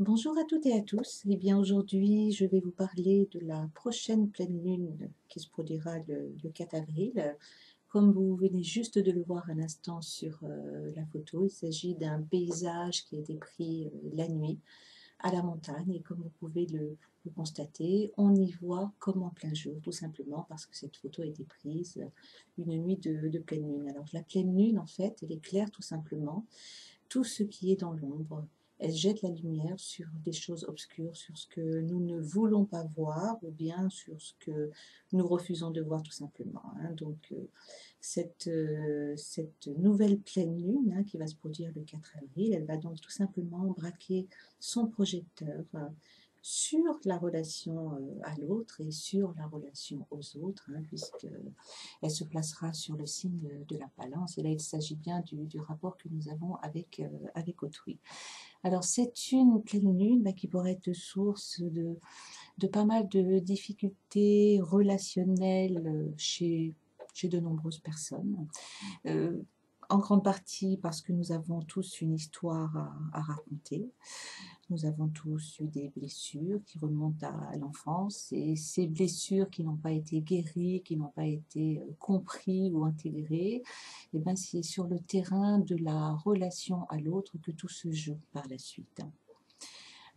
Bonjour à toutes et à tous. Eh bien, aujourd'hui, je vais vous parler de la prochaine pleine lune qui se produira le 4 avril. Comme vous venez juste de le voir un instant sur la photo, il s'agit d'un paysage qui a été pris la nuit à la montagne. Et comme vous pouvez le constater, on y voit comme en plein jour, tout simplement parce que cette photo a été prise une nuit de pleine lune. Alors, la pleine lune, en fait, elle éclaire tout simplement tout ce qui est dans l'ombre. Elle jette la lumière sur des choses obscures, sur ce que nous ne voulons pas voir ou bien sur ce que nous refusons de voir tout simplement. Donc cette nouvelle pleine lune qui va se produire le 4 avril, elle va donc tout simplement braquer son projecteur sur la relation à l'autre et sur la relation aux autres, puisque elle se placera sur le signe de la balance. Et là, il s'agit bien du rapport que nous avons avec autrui. Alors, c'est une pleine lune qui pourrait être source de pas mal de difficultés relationnelles chez de nombreuses personnes. Euh, en grande partie parce que nous avons tous une histoire à raconter. Nous avons tous eu des blessures qui remontent à l'enfance et ces blessures qui n'ont pas été guéries, qui n'ont pas été compris ou intégrées, eh ben c'est sur le terrain de la relation à l'autre que tout se joue par la suite.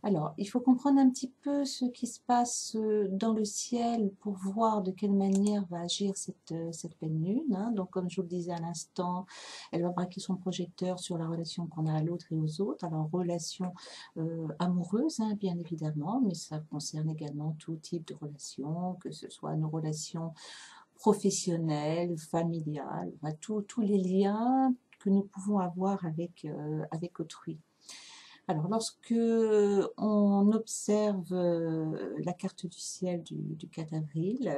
Alors, il faut comprendre un petit peu ce qui se passe dans le ciel pour voir de quelle manière va agir cette pleine lune. Donc, comme je vous le disais à l'instant, elle va braquer son projecteur sur la relation qu'on a à l'autre et aux autres. Alors, relation amoureuse, bien évidemment, mais ça concerne également tout type de relations, que ce soit nos relations professionnelles, familiales, tous les liens que nous pouvons avoir avec autrui. Alors, lorsque on observe la carte du ciel du 4 avril,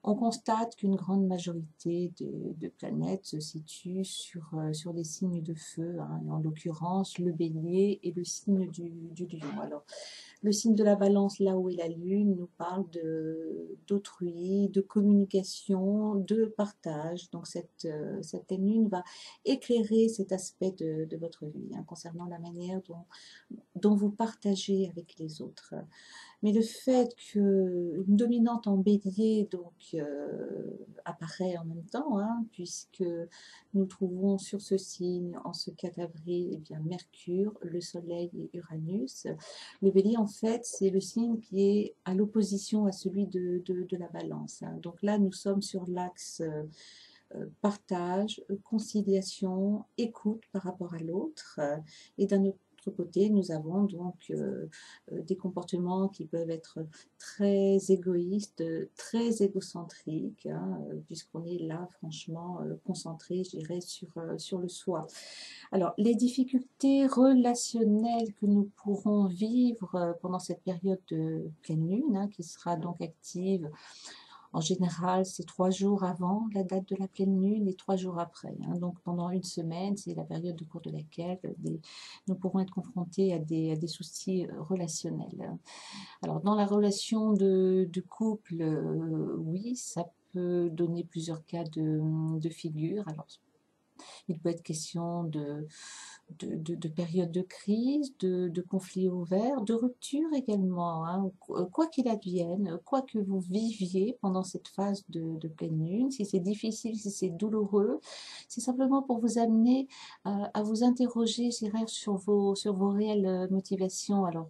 on constate qu'une grande majorité de planètes se situent sur des signes de feu, en l'occurrence le bélier et le signe du lion. Alors, le signe de la balance, là où est la lune, nous parle d'autrui, de communication, de partage. Donc cette pleine lune va éclairer cet aspect de votre vie, concernant la manière dont vous partagez avec les autres. Mais le fait qu'une dominante en bélier apparaît en même temps, puisque nous trouvons sur ce signe, en ce 4 avril, bien, Mercure, le Soleil et Uranus. Le bélier, en fait, c'est le signe qui est à l'opposition à celui de la balance. Donc là, nous sommes sur l'axe partage, conciliation, écoute par rapport à l'autre. Et d'un autre côté, nous avons donc des comportements qui peuvent être très égoïstes, très égocentriques, puisqu'on est là franchement concentré, je dirais, sur le soi. Alors, les difficultés relationnelles que nous pourrons vivre pendant cette période de pleine lune, qui sera donc active. En général, c'est 3 jours avant la date de la pleine lune et 3 jours après. Donc pendant une semaine, c'est la période au cours de laquelle nous pourrons être confrontés à des soucis relationnels. Alors dans la relation de couple, oui, ça peut donner plusieurs cas de figure. Alors il peut être question de périodes de crise, de conflits ouverts, de rupture également. Quoi qu'il advienne, quoi que vous viviez pendant cette phase pleine lune, si c'est difficile, si c'est douloureux, c'est simplement pour vous amener à vous interroger, je dirais, sur vos réelles motivations. Alors,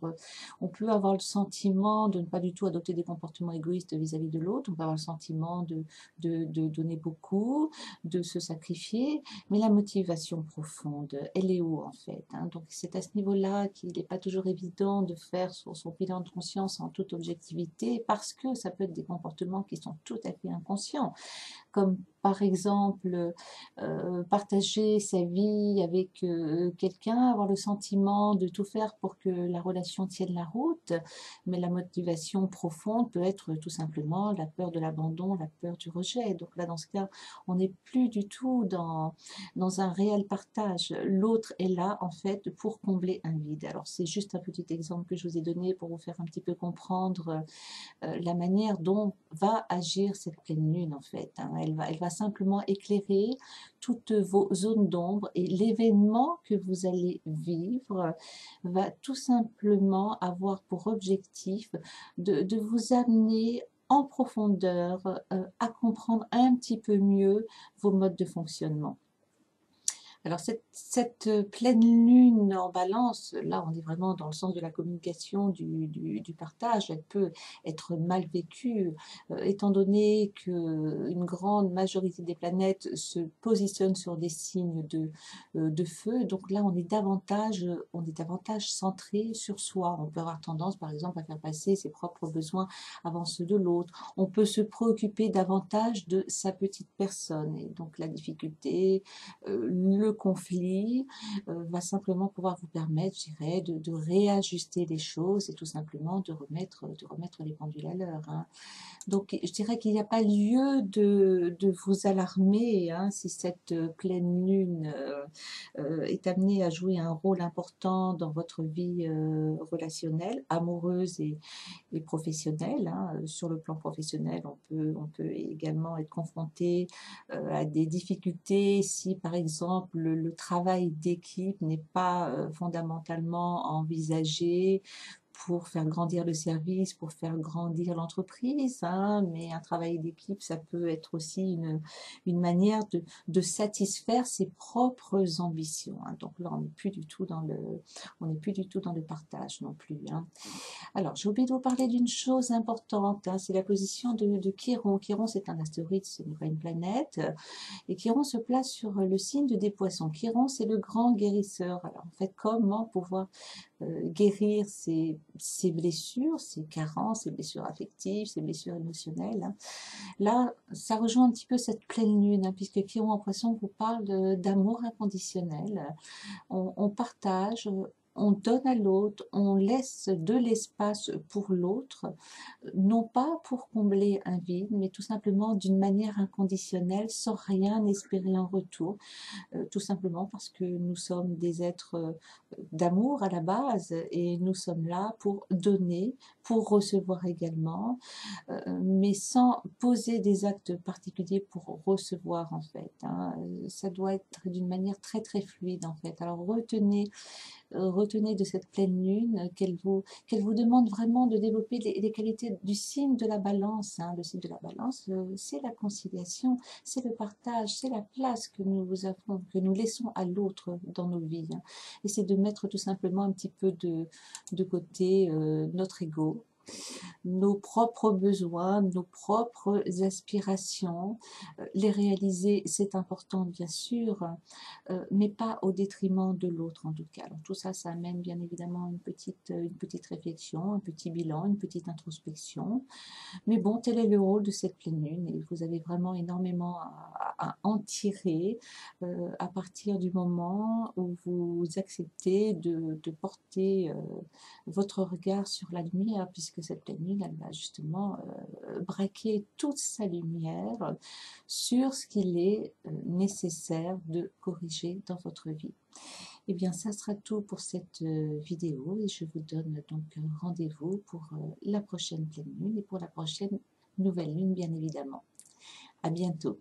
on peut avoir le sentiment de ne pas du tout adopter des comportements égoïstes vis-à-vis de l'autre, on peut avoir le sentiment de donner beaucoup, de se sacrifier, mais la motivation profonde, elle est où en fait, Donc c'est à ce niveau-là qu'il n'est pas toujours évident de faire son bilan de conscience en toute objectivité, parce que ça peut être des comportements qui sont tout à fait inconscients, comme par exemple partager sa vie avec quelqu'un, avoir le sentiment de tout faire pour que la relation tienne la route, mais la motivation profonde peut être tout simplement la peur de l'abandon, la peur du rejet. Donc là, dans ce cas, on n'est plus du tout dans un réel partage. L'autre est là, en fait, pour combler un vide. Alors, c'est juste un petit exemple que je vous ai donné pour vous faire un petit peu comprendre la manière dont va agir cette pleine lune, en fait. Elle va simplement éclairer toutes vos zones d'ombre, et l'événement que vous allez vivre va tout simplement avoir pour objectif de vous amener en profondeur à comprendre un petit peu mieux vos modes de fonctionnement. Alors cette pleine lune en balance, là on est vraiment dans le sens de la communication, du partage, elle peut être mal vécue, étant donné qu'une grande majorité des planètes se positionnent sur des signes de feu, donc là on est davantage centré sur soi. On peut avoir tendance par exemple à faire passer ses propres besoins avant ceux de l'autre, on peut se préoccuper davantage de sa petite personne, et donc la difficulté, le conflit va simplement pouvoir vous permettre, je dirais, de réajuster les choses et tout simplement de remettre les pendules à l'heure, hein. Donc je dirais qu'il n'y a pas lieu de vous alarmer, hein, si cette pleine lune est amenée à jouer un rôle important dans votre vie relationnelle, amoureuse et professionnelle, hein. Sur le plan professionnel, on peut également être confronté à des difficultés si par exemple le travail d'équipe n'est pas fondamentalement envisagé pour faire grandir le service, pour faire grandir l'entreprise, hein, mais un travail d'équipe, ça peut être aussi une manière de satisfaire ses propres ambitions, hein. Donc là, on n'est plus du tout dans le partage non plus, hein. Alors, j'ai oublié de vous parler d'une chose importante, hein, c'est la position de Chiron. Chiron, c'est un astéroïde, ce n'est pas une planète. Et Chiron se place sur le signe des Poissons. Chiron, c'est le grand guérisseur. Alors, en fait, comment pouvoir guérir ses blessures, ses carences, ses blessures affectives, ses blessures émotionnelles, hein. Là, ça rejoint un petit peu cette pleine lune, hein, puisque Chiron en Poisson vous parle d'amour inconditionnel. On partage, on donne à l'autre, on laisse de l'espace pour l'autre, non pas pour combler un vide, mais tout simplement d'une manière inconditionnelle, sans rien espérer en retour, tout simplement parce que nous sommes des êtres d'amour à la base, et nous sommes là pour donner, pour recevoir également, mais sans poser des actes particuliers pour recevoir en fait, hein. Ça doit être d'une manière très très fluide en fait. Alors retenez de cette pleine lune qu'elle vous demande vraiment de développer les qualités du signe de la balance, hein. Le signe de la balance, c'est la conciliation, c'est le partage, c'est la place que que nous laissons à l'autre dans nos vies, hein. Et c'est de mettre tout simplement un petit peu de côté notre ego, nos propres besoins, nos propres aspirations, les réaliser, c'est important bien sûr, mais pas au détriment de l'autre en tout cas. Alors tout ça, ça amène bien évidemment une petite réflexion, un petit bilan, une petite introspection. Mais bon, tel est le rôle de cette pleine lune, et vous avez vraiment énormément à en tirer à partir du moment où vous acceptez de porter votre regard sur la lumière, puisque cette pleine lune, elle va justement braquer toute sa lumière sur ce qu'il est nécessaire de corriger dans votre vie. Eh bien, ça sera tout pour cette vidéo, et je vous donne donc rendez-vous pour la prochaine pleine lune et pour la prochaine nouvelle lune, bien évidemment. À bientôt.